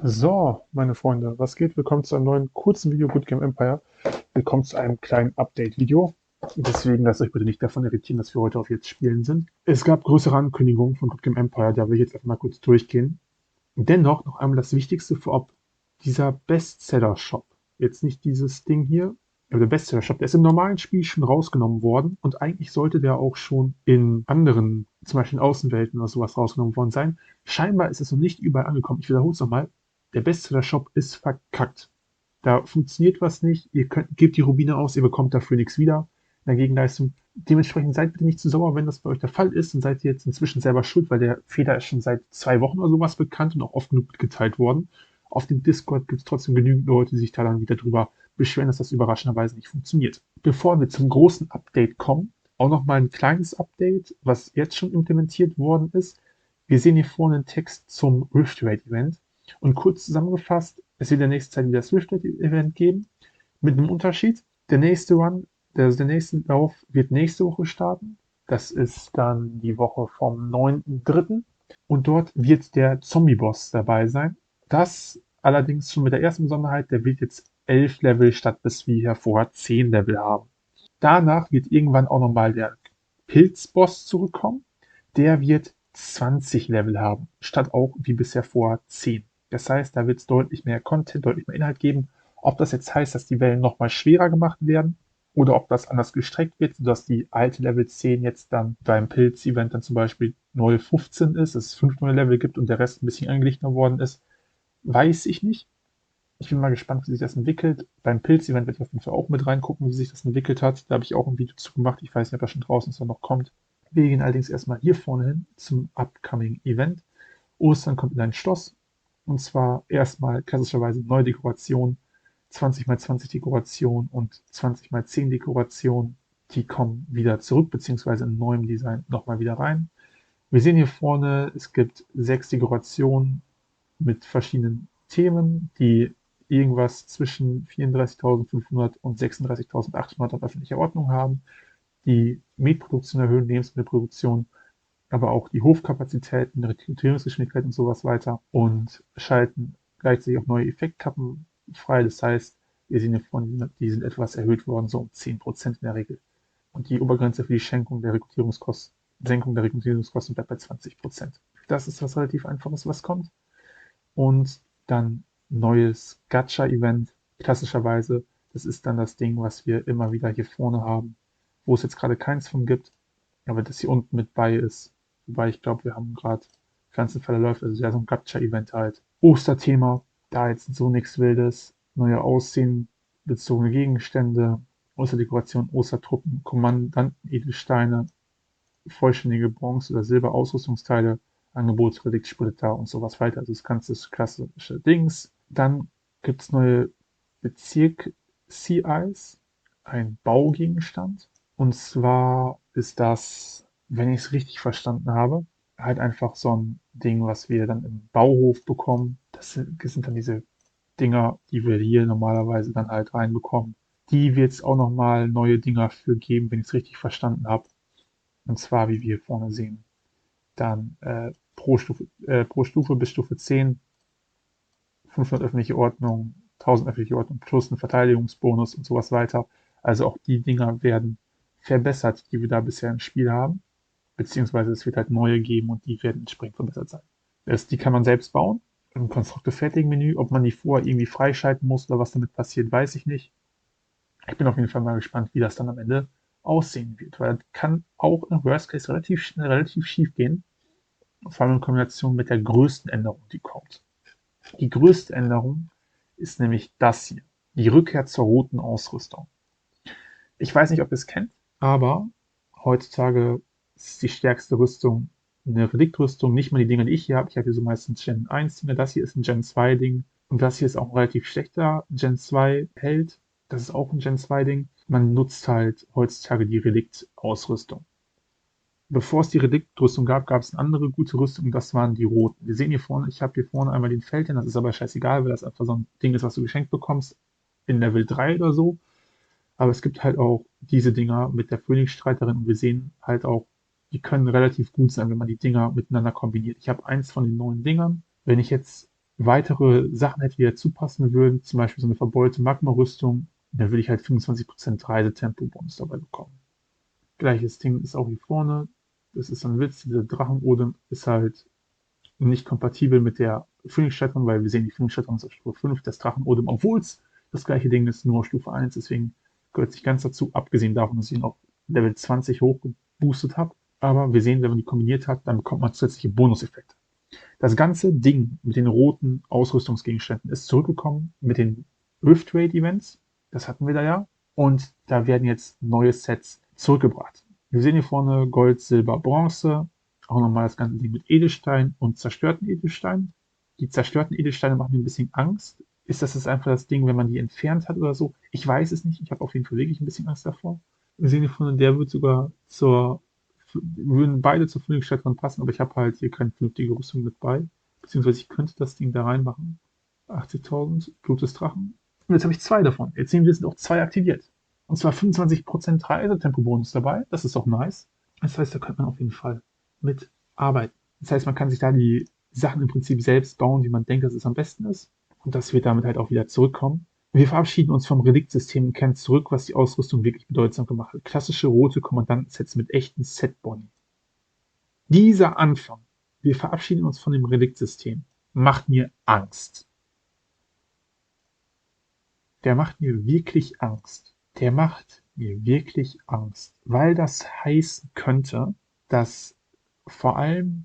So, meine Freunde, was geht? Willkommen zu einem neuen kurzen Video Good Game Empire. Willkommen zu einem kleinen Update-Video. Deswegen lasst euch bitte nicht davon irritieren, dass wir heute auf jetzt spielen sind. Es gab größere Ankündigungen von Good Game Empire, da will ich jetzt einfach mal kurz durchgehen. Dennoch noch einmal das Wichtigste vorab. Dieser Bestseller-Shop, jetzt nicht dieses Ding hier, aber der Bestseller-Shop, der ist im normalen Spiel schon rausgenommen worden und eigentlich sollte der auch schon in anderen, zum Beispiel in Außenwelten oder sowas rausgenommen worden sein. Scheinbar ist es noch nicht überall angekommen. Ich wiederhole es nochmal. Der Bestseller-Shop ist verkackt. Da funktioniert was nicht. Ihr gebt die Rubine aus, ihr bekommt dafür nichts wieder in der Gegenleistung. Dementsprechend seid bitte nicht zu sauer, wenn das bei euch der Fall ist, dann seid ihr jetzt inzwischen selber schuld, weil der Fehler ist schon seit 2 Wochen oder sowas bekannt und auch oft genug geteilt worden. Auf dem Discord gibt es trotzdem genügend Leute, die sich da dann wieder drüber beschweren, dass das überraschenderweise nicht funktioniert. Bevor wir zum großen Update kommen, auch nochmal ein kleines Update, was jetzt schon implementiert worden ist. Wir sehen hier vorne einen Text zum Rift Raid Event. Und kurz zusammengefasst, es wird in der nächsten Zeit wieder das Rift Raid Event geben, mit einem Unterschied. Der nächste Run, also der nächste Lauf wird nächste Woche starten. Das ist dann die Woche vom 9.3. Und dort wird der Zombie-Boss dabei sein. Das allerdings schon mit der ersten Besonderheit, der wird jetzt 11 Level statt bis wir vorher 10 Level haben. Danach wird irgendwann auch nochmal der Pilzboss zurückkommen. Der wird 20 Level haben, statt auch wie bisher vorher 10. Das heißt, da wird es deutlich mehr Content, deutlich mehr Inhalt geben. Ob das jetzt heißt, dass die Wellen nochmal schwerer gemacht werden oder ob das anders gestreckt wird, sodass die alte Level 10 jetzt dann beim Pilz-Event dann zum Beispiel neue 15 ist, dass es 5 neue Level gibt und der Rest ein bisschen angeglichener worden ist, weiß ich nicht. Ich bin mal gespannt, wie sich das entwickelt. Beim Pilz-Event werde ich auf jeden Fall auch mit reingucken, wie sich das entwickelt hat. Da habe ich auch ein Video zu gemacht. Ich weiß nicht, ob das schon draußen ist oder noch kommt. Wir gehen allerdings erstmal hier vorne hin zum Upcoming Event. Ostern kommt in ein Schloss. Und zwar erstmal klassischerweise neue Dekoration, 20x20 Dekoration und 20x10 Dekoration. Die kommen wieder zurück, beziehungsweise in neuem Design nochmal wieder rein. Wir sehen hier vorne, es gibt 6 Dekorationen mit verschiedenen Themen, die irgendwas zwischen 34.500 und 36.800 an öffentlicher Ordnung haben, die Mietproduktion erhöhen, Lebensmittelproduktion, aber auch die Hofkapazitäten, Rekrutierungsgeschwindigkeit und sowas weiter und schalten gleichzeitig auch neue Effektkappen frei. Das heißt, wir sehen hier vorne, die sind etwas erhöht worden, so um 10% in der Regel. Und die Obergrenze für die Senkung der Rekrutierungskosten bleibt bei 20%. Das ist was relativ Einfaches, was kommt. Und dann neues Gacha-Event, klassischerweise. Das ist dann das Ding, was wir immer wieder hier vorne haben, wo es jetzt gerade keins von gibt, aber das hier unten mit bei ist. Wobei ich glaube, wir haben gerade Pflanzenfälle läuft, also ja so ein Gacha-Event halt. Osterthema, da jetzt so nichts Wildes, neue Aussehen, bezogene Gegenstände, Osterdekoration, Ostertruppen, Kommandanten, Edelsteine, vollständige Bronze- oder Silber-Ausrüstungsteile, Angebotsrelikt, Splitter und sowas weiter. Also das ganze klassische Dings. Dann gibt es neue Bezirk CIs, ein Baugegenstand. Und zwar ist das, wenn ich es richtig verstanden habe, halt einfach so ein Ding, was wir dann im Bauhof bekommen. Das sind dann diese Dinger, die wir hier normalerweise dann halt reinbekommen. Die wird es auch nochmal neue Dinger für geben, wenn ich es richtig verstanden habe. Und zwar, wie wir hier vorne sehen, dann pro Stufe bis Stufe 10 500 öffentliche Ordnung, 1000 öffentliche Ordnung plus ein Verteidigungsbonus und sowas weiter. Also auch die Dinger werden verbessert, die wir da bisher im Spiel haben. Beziehungsweise es wird halt neue geben und die werden entsprechend verbessert sein. Die kann man selbst bauen. Im Konstrukte-Fertigen-Menü, ob man die vorher irgendwie freischalten muss oder was damit passiert, weiß ich nicht. Ich bin auf jeden Fall mal gespannt, wie das dann am Ende aussehen wird, weil das kann auch im Worst Case relativ schnell, relativ schief gehen. Vor allem in Kombination mit der größten Änderung, die kommt. Die größte Änderung ist nämlich das hier. Die Rückkehr zur roten Ausrüstung. Ich weiß nicht, ob ihr es kennt, aber heutzutage ist die stärkste Rüstung eine Reliktrüstung. Nicht mal die Dinger, die ich hier habe. Ich habe hier so meistens Gen 1 Dinger. Das hier ist ein Gen 2 Ding. Und das hier ist auch ein relativ schlechter Gen 2 Held. Das ist auch ein Gen 2 Ding. Man nutzt halt heutzutage die Relikt-Ausrüstung. Bevor es die Reliktrüstung gab, gab es eine andere gute Rüstung, das waren die roten. Wir sehen hier vorne, ich habe hier vorne einmal den Feldherrn, das ist aber scheißegal, weil das einfach so ein Ding ist, was du geschenkt bekommst in Level 3 oder so. Aber es gibt halt auch diese Dinger mit der Phönixstreiterin und wir sehen halt auch, die können relativ gut sein, wenn man die Dinger miteinander kombiniert. Ich habe eins von den neuen Dingern. Wenn ich jetzt weitere Sachen hätte, die dazu passen würden, zum Beispiel so eine verbeulte Magma-Rüstung, dann würde ich halt 25% Reisetempo-Bonus dabei bekommen. Gleiches Ding ist auch hier vorne. Das ist so ein Witz, diese Drachenodem ist halt nicht kompatibel mit der Phönixstattung, weil wir sehen, die Phönixstattung ist auf Stufe 5, das Drachenodem, obwohl es das gleiche Ding ist, nur auf Stufe 1, deswegen gehört sich ganz dazu, abgesehen davon, dass ich ihn auf Level 20 hochgeboostet habe. Aber wir sehen, wenn man die kombiniert hat, dann bekommt man zusätzliche Bonuseffekte. Das ganze Ding mit den roten Ausrüstungsgegenständen ist zurückgekommen mit den Rift Raid Events. Das hatten wir da ja. Und da werden jetzt neue Sets zurückgebracht. Wir sehen hier vorne Gold, Silber, Bronze. Auch nochmal das ganze Ding mit Edelstein und zerstörten Edelsteinen. Die zerstörten Edelsteine machen mir ein bisschen Angst. Ist das einfach das Ding, wenn man die entfernt hat oder so? Ich weiß es nicht. Ich habe auf jeden Fall wirklich ein bisschen Angst davor. Wir sehen hier vorne, der wird sogar würden beide zur Phönixstattung passen, aber ich habe halt hier keine vernünftige Rüstung mit bei. Beziehungsweise ich könnte das Ding da reinmachen. 80.000 Blut des Drachen. Und jetzt habe ich zwei davon. Jetzt sehen wir, es sind auch zwei aktiviert. Und zwar 25% Reisetempo-Bonus dabei. Das ist auch nice. Das heißt, da könnte man auf jeden Fall mit arbeiten. Das heißt, man kann sich da die Sachen im Prinzip selbst bauen, wie man denkt, dass es am besten ist. Und das wird damit halt auch wieder zurückkommen. Wir verabschieden uns vom Reliktsystem und kehren zurück, was die Ausrüstung wirklich bedeutsam gemacht hat. Klassische rote Kommandantensets mit echten Set-Boni. Dieser Anfang, wir verabschieden uns von dem Reliktsystem, macht mir Angst. Der macht mir wirklich Angst. Der macht mir wirklich Angst, weil das heißen könnte, dass vor allem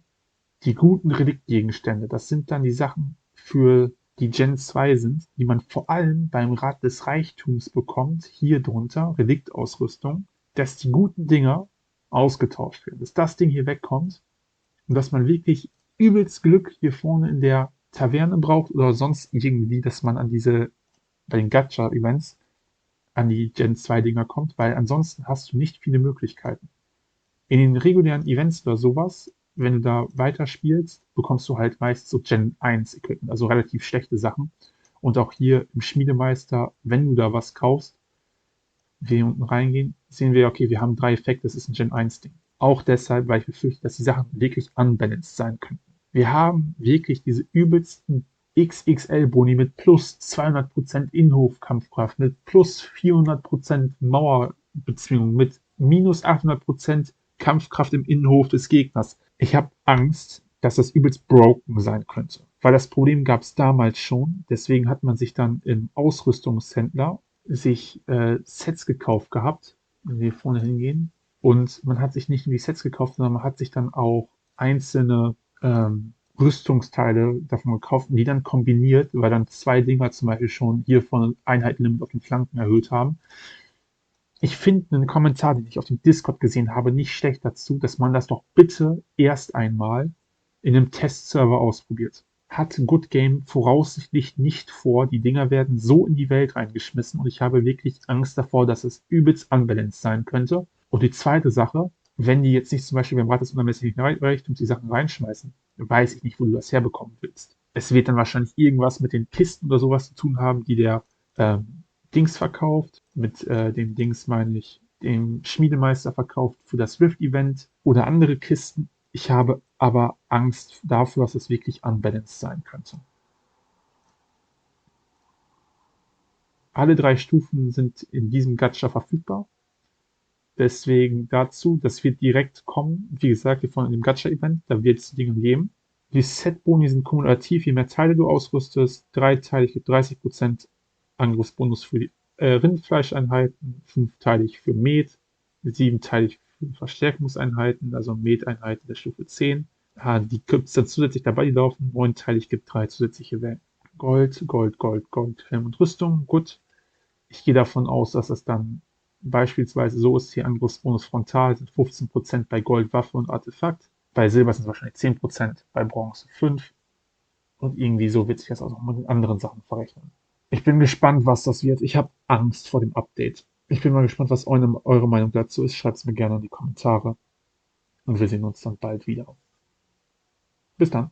die guten Reliktgegenstände, das sind dann die Sachen für die Gen 2 sind, die man vor allem beim Rad des Reichtums bekommt, hier drunter, Reliktausrüstung, dass die guten Dinger ausgetauscht werden, dass das Ding hier wegkommt und dass man wirklich übelst Glück hier vorne in der Taverne braucht oder sonst irgendwie, dass man an diese, bei den Gacha-Events, an die Gen 2 Dinger kommt, weil ansonsten hast du nicht viele Möglichkeiten. In den regulären Events oder sowas, wenn du da weiterspielst, bekommst du halt meist so Gen 1 Equipment, also relativ schlechte Sachen. Und auch hier im Schmiedemeister, wenn du da was kaufst, wir hier unten reingehen, sehen wir, okay, wir haben 3 Effekte, das ist ein Gen 1 Ding. Auch deshalb, weil ich befürchte, dass die Sachen wirklich unbalanced sein könnten. Wir haben wirklich diese übelsten XXL-Boni mit plus 200% Innenhofkampfkraft, mit plus 400% Mauerbezwingung, mit minus 800% Kampfkraft im Innenhof des Gegners. Ich habe Angst, dass das übelst broken sein könnte. Weil das Problem gab es damals schon. Deswegen hat man sich dann im Ausrüstungshändler sich Sets gekauft gehabt, wenn wir vorne hingehen. Und man hat sich nicht nur die Sets gekauft, sondern man hat sich dann auch einzelne Rüstungsteile davon gekauft und die dann kombiniert, weil dann 2 Dinger zum Beispiel schon hier von Einheitenlimit auf den Flanken erhöht haben. Ich finde einen Kommentar, den ich auf dem Discord gesehen habe, nicht schlecht dazu, dass man das doch bitte erst einmal in einem Testserver ausprobiert. Hat Good Game voraussichtlich nicht vor, die Dinger werden so in die Welt reingeschmissen und ich habe wirklich Angst davor, dass es übelst unbalanced sein könnte. Und die zweite Sache, wenn die jetzt nicht zum Beispiel beim Rat des unermesslichen Reichtums die Sachen reinschmeißen, weiß ich nicht, wo du das herbekommen willst. Es wird dann wahrscheinlich irgendwas mit den Kisten oder sowas zu tun haben, die der Dings verkauft. Mit dem Dings meine ich dem Schmiedemeister verkauft für das Rift-Event oder andere Kisten. Ich habe aber Angst dafür, dass es wirklich unbalanced sein könnte. Alle 3 Stufen sind in diesem Gacha verfügbar. Deswegen dazu, das wird direkt kommen. Wie gesagt, hier vorne in dem Gacha-Event, da wird es Dinge geben. Die Set-Boni sind kumulativ, je mehr Teile du ausrüstest. 3 Teile gibt 30% Angriffsbonus für die Rindfleischeinheiten, 5-teilig für Met, 7-teilig für Verstärkungseinheiten, also Met-Einheiten der Stufe 10. Die gibt es dann zusätzlich dabei, die laufen. 9-teilig gibt 3 zusätzliche Wellen. Gold, Gold, Gold, Gold, Helm und Rüstung. Gut. Ich gehe davon aus, dass es dann beispielsweise so ist, hier Angriffsbonus frontal sind 15% bei Gold, Waffe und Artefakt. Bei Silber sind es wahrscheinlich 10%, bei Bronze 5%. Und irgendwie so wird sich das auch noch mit den anderen Sachen verrechnen. Ich bin gespannt, was das wird. Ich habe Angst vor dem Update. Ich bin mal gespannt, was eure Meinung dazu ist. Schreibt es mir gerne in die Kommentare. Und wir sehen uns dann bald wieder. Bis dann.